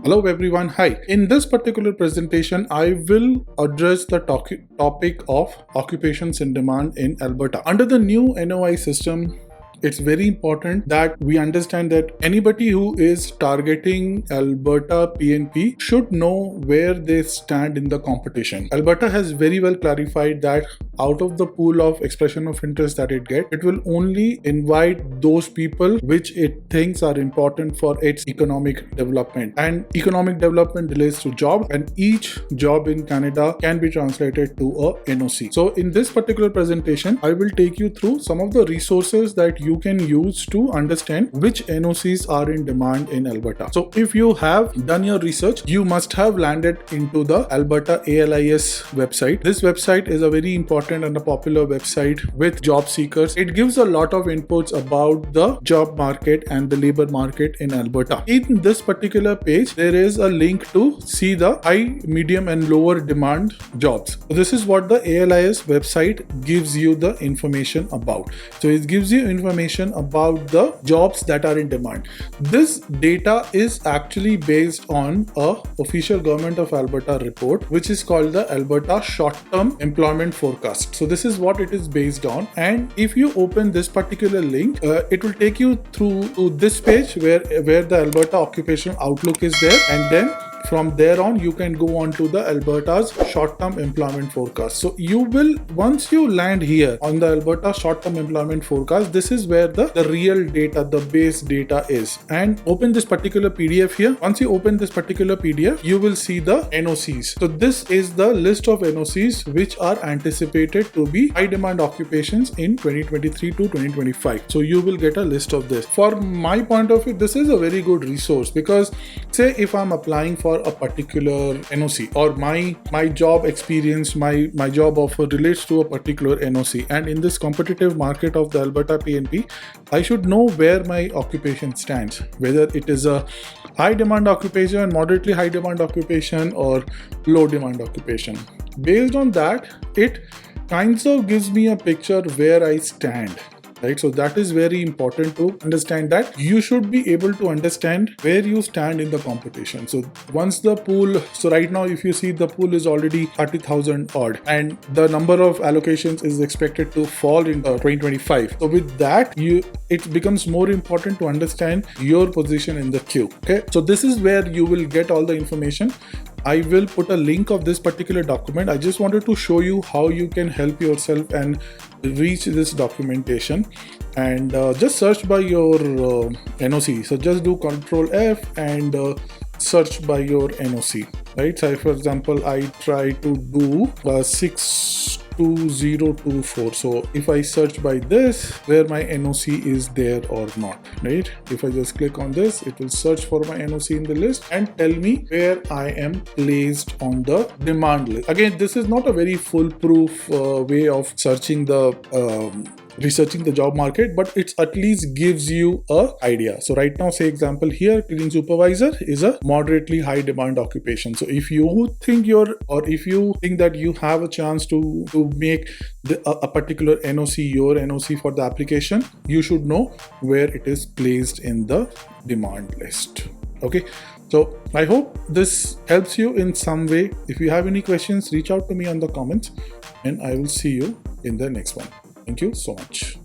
Hello everyone, hi. In this particular presentation, I will address the topic of occupations in demand in Alberta. Under the new NOI system, it's very important that we understand that anybody who is targeting Alberta PNP should know where they stand in the competition. Alberta has very well clarified that out of the pool of expression of interest that it gets, it will only invite those people which it thinks are important for its economic development. And economic development relates to job, and each job in Canada can be translated to a NOC. So in this particular presentation, I will take you through some of the resources that you can use to understand which NOCs are in demand in Alberta. So if you have done your research, you must have landed into the Alberta ALIS website. This website is a very important and a popular website with job seekers. It gives a lot of inputs about the job market and the labor market in Alberta. In this particular page, there is a link to see the high, medium and lower demand jobs. So this is what the ALIS website gives you the information about. So it gives you information about the jobs that are in demand. This data is actually based on a official Government of Alberta report, which is called the Alberta Short-Term Employment Forecast. So this is what it is based on. And if you open this particular link, it will take you through to this page where the Alberta Occupational Outlook is there, and then from there on, you can go on to the Alberta's short-term employment forecast. So you will, once you land here on the Alberta short-term employment forecast, this is where the real data, the base data is. And open this particular PDF here. Once you open this particular PDF, you will see the NOCs. So this is the list of NOCs which are anticipated to be high demand occupations in 2023 to 2025. So you will get a list of this. For my point of view, this is a very good resource because say if I'm applying for a particular NOC or my job experience, my job offer relates to a particular NOC, and in this competitive market of the Alberta PNP, I should know where my occupation stands, whether it is a high demand occupation, moderately high demand occupation or low demand occupation. Based on that, it kind of gives me a picture where I stand. Right, so that is very important to understand, that you should be able to understand where you stand in the competition. So once the pool, so right now if you see the pool is already 30,000 odd and the number of allocations is expected to fall in 2025. So with that, it becomes more important to understand your position in the queue. Okay, so this is where you will get all the information. I will put a link of this particular document. I just wanted to show you how you can help yourself and reach this documentation, and just search by your NOC. So just do Control F and search by your NOC, right? So for example, I try to do 62024. So if I search by this, where my NOC is there or not, right? If I just click on this, it will search for my NOC in the list and tell me where I am placed on the demand list. Again, this is not a very foolproof way of searching the researching the job market, but it at least gives you a idea. So right now, say example here, cleaning supervisor is a moderately high demand occupation. So if you think if you think that you have a chance to make a particular NOC your NOC for the application, you should know where it is placed in the demand list. Okay, so I hope this helps you in some way. If you have any questions, reach out to me on the comments and I will see you in the next one. Thank you so much.